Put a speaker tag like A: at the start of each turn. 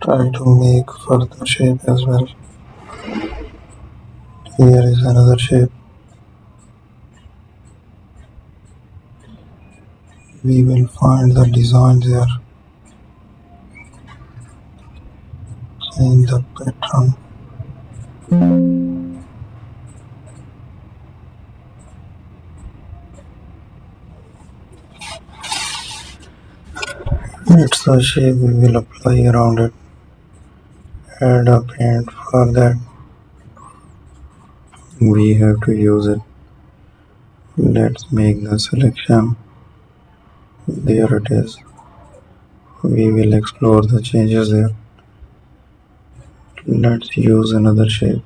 A: try to make further shape as well. Here is another shape. We will find the design there. Change the pattern. It's the shape we will apply around it. Add a paint for that. We have to use it. Let's make the selection. There it is. We will explore the changes there. Let's use another shape.